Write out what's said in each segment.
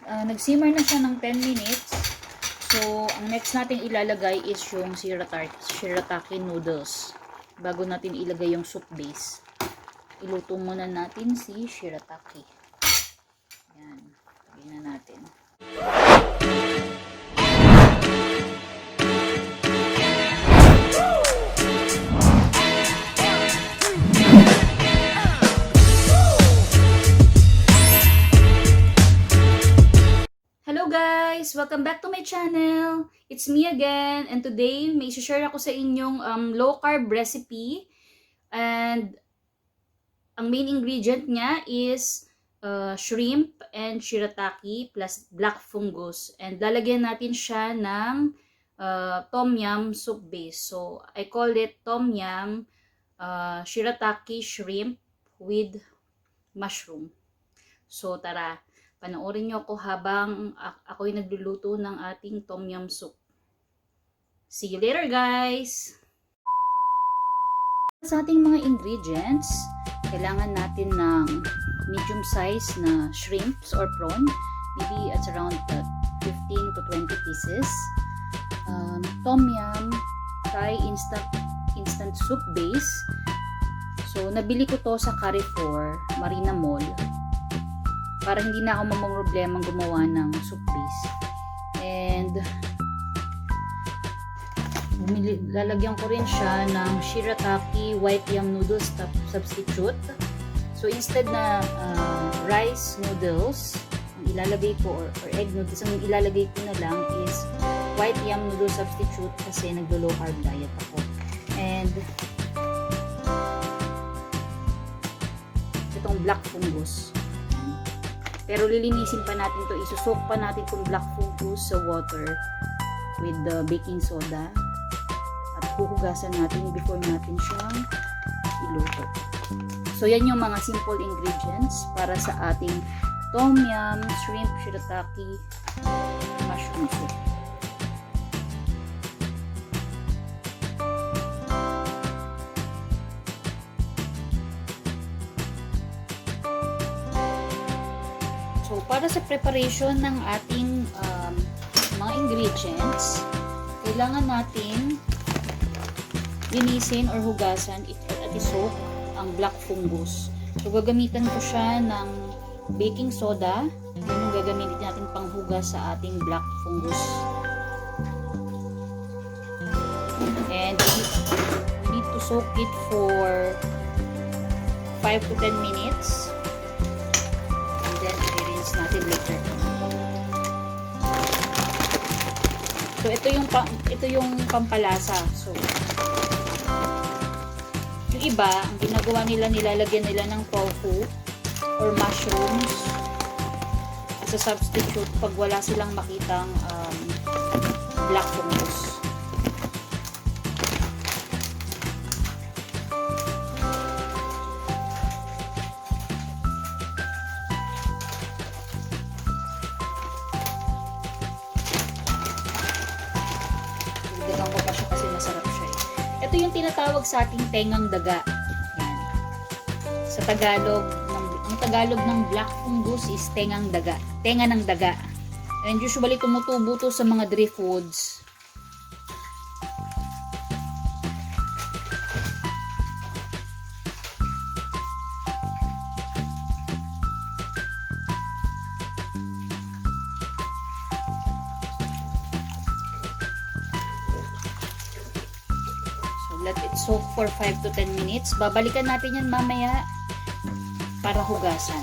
nag-simmer na siya ng 10 minutes. So, ang next natin ilalagay is yung shirataki noodles. Bago natin ilagay yung soup base. Iluto muna natin si shirataki. Yan. Lagyan na natin. Hello guys! Welcome back to my channel! It's me again, and today may share ako sa inyong low carb recipe, and ang main ingredient niya is shrimp and shirataki plus black fungus, and lalagyan natin siya ng tom yum soup base. So I call it tom yum shirataki shrimp with mushroom. So tara, panoorin nyo ako habang ako'y nagluluto ng ating tom yum soup. See you later guys! Sa ating mga ingredients, kailangan natin ng medium size na shrimps or prawn. Maybe it's around 15 to 20 pieces. Tom yum Thai instant soup base. So nabili ko to sa Carrefour, Marina Mall, para hindi na ako mamang-problemang gumawa ng soup base. And lalagyan ko rin siya ng shirataki white yum noodles substitute. So instead na rice noodles ang ilalagay ko, or egg noodles, ang ilalagay ko na lang is white yum noodles substitute kasi naglo-low carb diet ako. And itong black fungus. Pero lilinisin pa natin to, isusok pa natin itong black fungus sa water with the baking soda at huhugasan natin before natin siyang iluto. So yan yung mga simple ingredients para sa ating tom yum shrimp shirataki mushroom soup. So, para sa preparation ng ating mga ingredients, kailangan natin linisin or hugasan at isok ang black fungus. So, gagamitan ko siya ng baking soda. Yun yung gagamitin natin panghugas sa ating black fungus. And we need to soak it for 5 to 10 minutes. Natin later. So ito yung pampalasa. So yung iba, ang ginagawa nila, nilalagyan nila ng tofu or mushrooms as a substitute pag wala silang makitang black fungus. Dagang ko pa siya kasi masarap siya. Ito yung tinatawag sa ating tengang daga. Yan. Sa Tagalog, ang Tagalog ng black fungus is tengang daga. Tenga ng daga. And usually tumutubo to sa mga dry foods. Let it soak for 5 to 10 minutes. Babalikan natin yan mamaya para hugasan.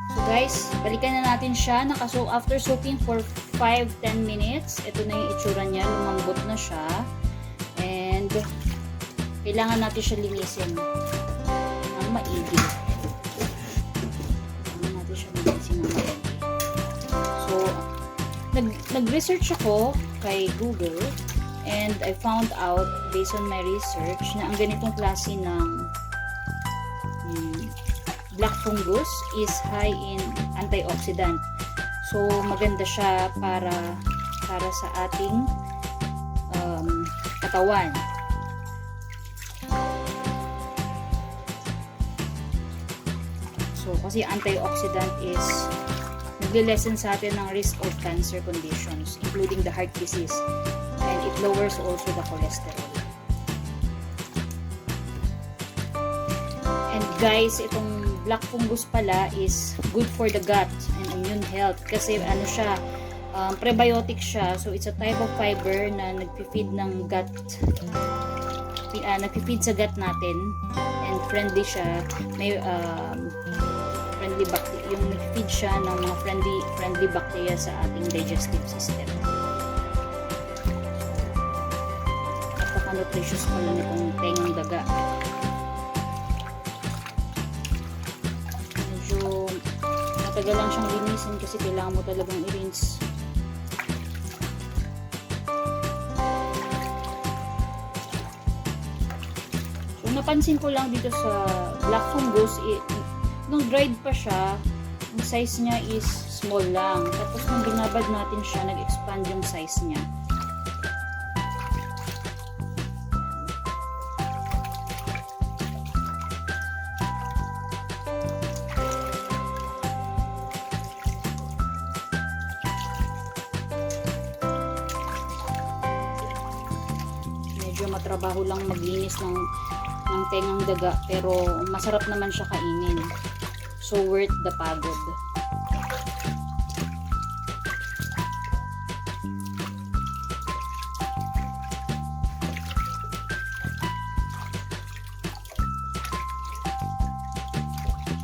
So guys, balikan na natin siya. After soaking for 5-10 minutes, ito na yung itsura niya. Lumambot na siya. And kailangan natin siya linisin ng maigi. Nag-research ako kay Google, and I found out based on my research na ang ganitong klase ng black fungus is high in antioxidant. So maganda siya para sa ating katawan. So, kasi antioxidant is nagle-lessen sa atin ng risk of cancer conditions, including the heart disease. And it lowers also the cholesterol. And guys, itong black fungus pala is good for the gut and immune health. Kasi ano siya, prebiotic siya. So, it's a type of fiber na nagpi-feed ng gut. Nagpi-feed sa gut natin. And friendly siya. May friendly bacteria. Yung nagpi-feed siya ng mga friendly bacteria sa ating digestive system. Napaka-nutritious pala nitong tengang daga. Medyo matagal lang siyang linisin kasi kailangan mo talagang i-rinse. So, napansin ko lang dito sa black fungus, nung dried pa siya, yung size niya is small lang. Tapos nung binabad natin siya, nag-expand yung size niya. Medyo matrabaho lang maglinis ng tengang daga, pero masarap naman siya kainin. So worth the pagod.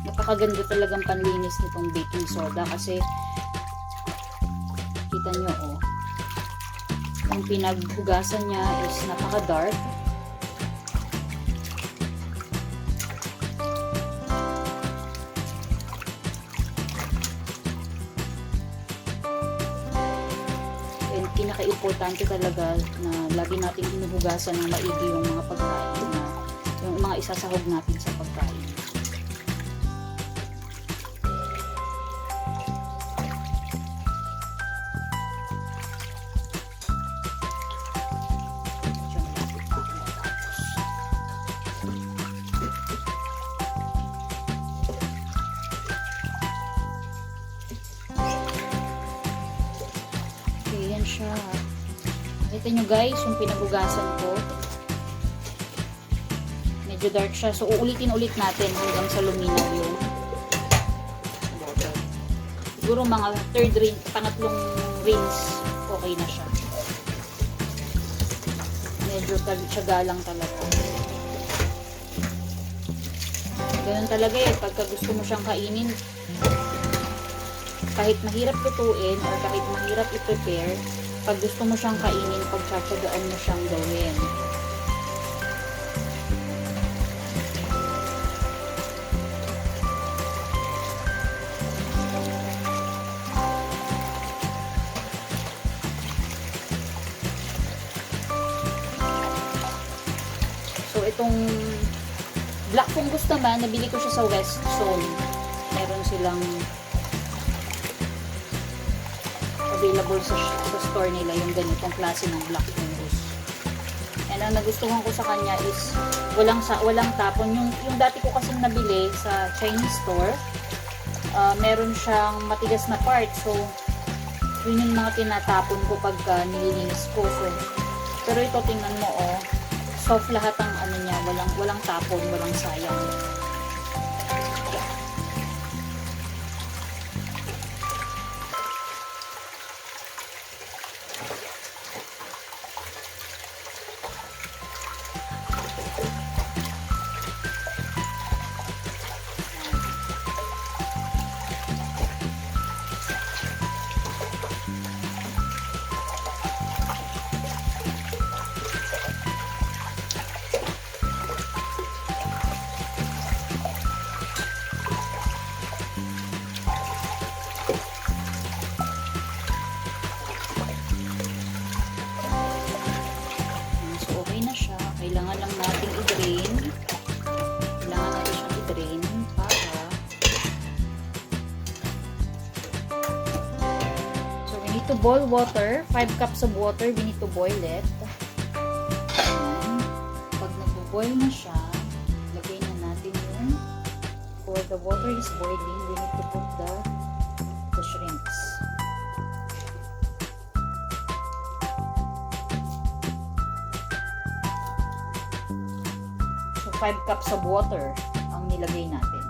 Napakaganda talagang panlinis nitong baking soda kasi kita nyo, oh, yung pinaghugasan niya is napaka-dark. And pinaka-importante talaga na lagi nating hinuhugasan ng maigi yung mga pagkain na yung mga isasahog natin sa pagkain. Ayan siya. Kita nyo guys, yung pinaghugasan ko. Medyo dark siya. So, uulitin ulit natin hanggang sa luminaw yung water. Siguro mga pangatlong rinse, okay na siya. Medyo tiyaga lang talaga. Ganun talaga eh. Pagka gusto mo siyang kainin, kahit mahirap lutuin or kahit mahirap i-prepare, pag gusto mo siyang kainin, pagtsatsagaan mo siyang gawin. So, itong black fungus naman, nabili ko siya sa West Zone. Meron silang available sa store nila yung ganitong klase ng black fungus. And ang nagustuhan ko sa kanya is walang tapon. Yung dati ko kasi nabili sa Chinese store, meron siyang matigas na part. So, yun yung mga tinatapon ko pagka nililinis ko. So, pero ito tingnan mo, oh, soft lahat ang ano niya, walang tapon, walang sayang. Kailangan lang natin i-drain. Kailangan natin siyang i-drain para so we need to boil water. 5 cups of water, we need to boil it. Ayan. Pag nag-boil na siya, lagay na natin yung 4 the water is boiling, we need to put the shrimps. So 5 cups of water ang nilagay natin.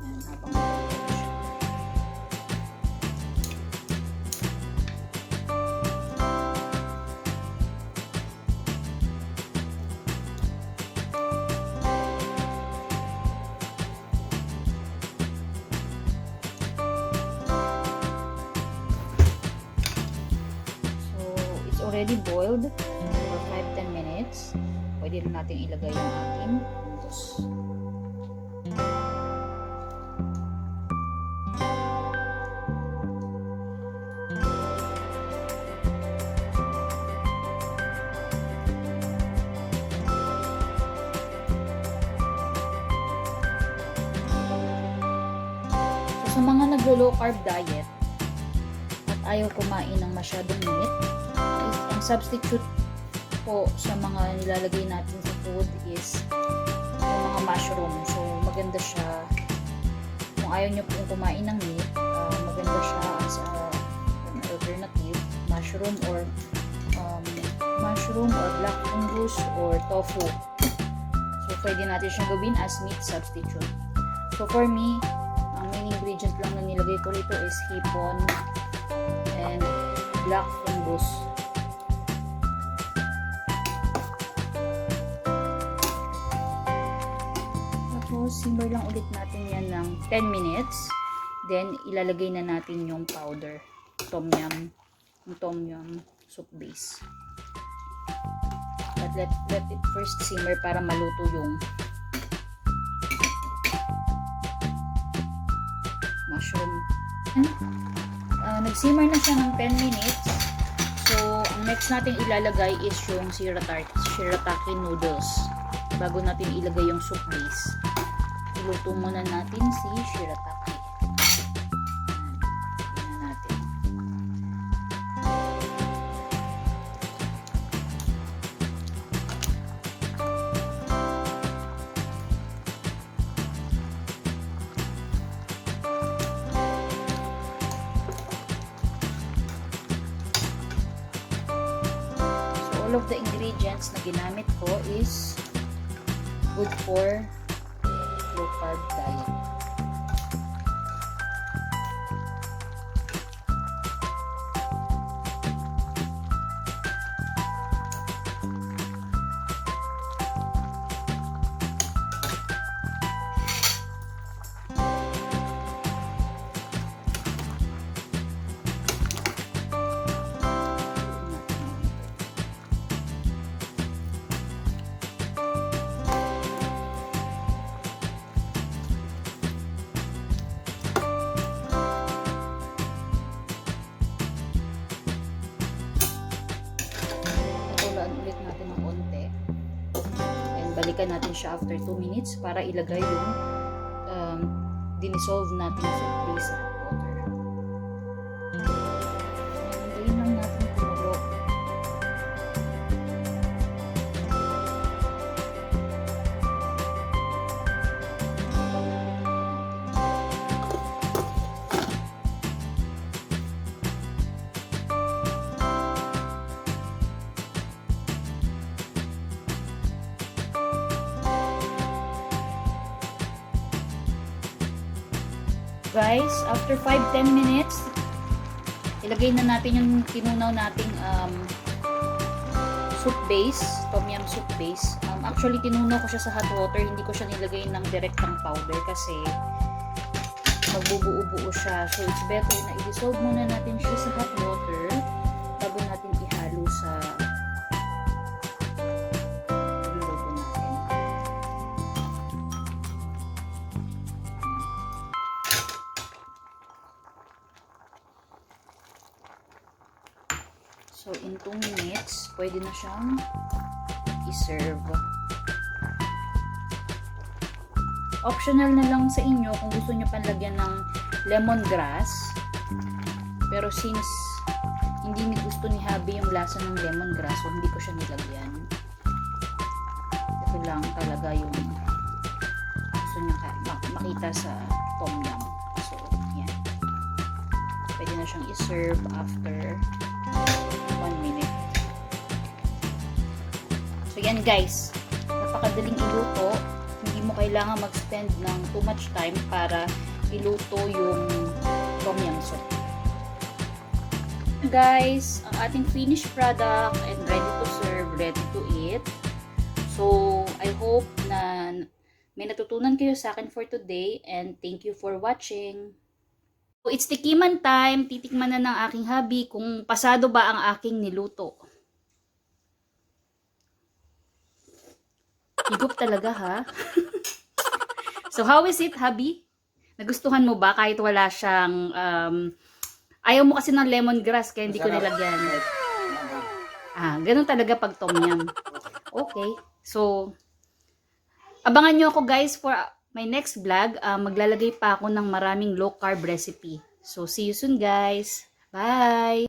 Ayan, habang already boiled for 5-10 minutes. Pwede rin natin ilagay yung ating noodles. So, sa mga naglo-low carb diet at ayaw kumain ng masyadong meat, ang substitute po sa mga nilalagay natin sa food is yung mga mushroom. So, maganda siya. Kung ayaw nyo pong kumain ng meat, maganda siya as an alternative. Mushroom or black fungus or tofu. So, pwede natin siyang gawin as meat substitute. So, for me, ang main ingredient lang na nilagay ko rito is hipon and black fungus. Simmer lang ulit natin yan ng 10 minutes. Then, ilalagay na natin yung powder. Tom Yum. Yung Tom Yum soup base. But let it first simmer para maluto yung mushroom. Nag-simmer na siya ng 10 minutes. So, ang next natin ilalagay is yung Shirataki noodles. Bago natin ilagay yung soup base. Iluto muna natin si Shirataki. Ayan natin. So, all of the ingredients na ginamit ko is good for low carb diet. Balikan natin siya after 2 minutes para ilagay yung dinisolve natin soup base sa hot water. Hintayin lang natin kumulo. Guys, after 5-10 minutes, ilagay na natin yung tinunaw nating soup base, Tom Yum soup base. Actually, tinunaw ko siya sa hot water, hindi ko siya nilagay ng direktang powder kasi magbubuo-buo siya. So, it's better na i-dissolve muna natin siya sa hot water bago natin ihalo sa luto natin. So, in 2 minutes, pwede na siyang i-serve. Optional na lang sa inyo kung gusto nyo panlagyan ng lemongrass. Pero since hindi ni gusto ni Habi yung lasa ng lemongrass, so hindi ko siya nilagyan. Ito lang talaga yung gusto nyo ipakita sa Tom Yum. So, yan. Pwede na siyang i-serve after 1 minute. So, yan guys. Napakadaling iluto. Hindi mo kailangan mag-spend ng too much time para iluto yung Tom Yum soup. Guys, ang ating finished product and ready to serve, ready to eat. So, I hope na may natutunan kayo sa akin for today and thank you for watching. So, it's tikiman time. Titikman na ng aking hubby kung pasado ba ang aking niluto. Higup talaga ha. So, how is it, hubby? Nagustuhan mo ba kahit wala siyang ayaw mo kasi ng lemongrass kaya hindi ko nilagyan. Ganun talaga pag Tom Yum. Okay. So, abangan nyo ako guys for my next vlog. Maglalagay pa ako ng maraming low carb recipe. So, see you soon guys. Bye!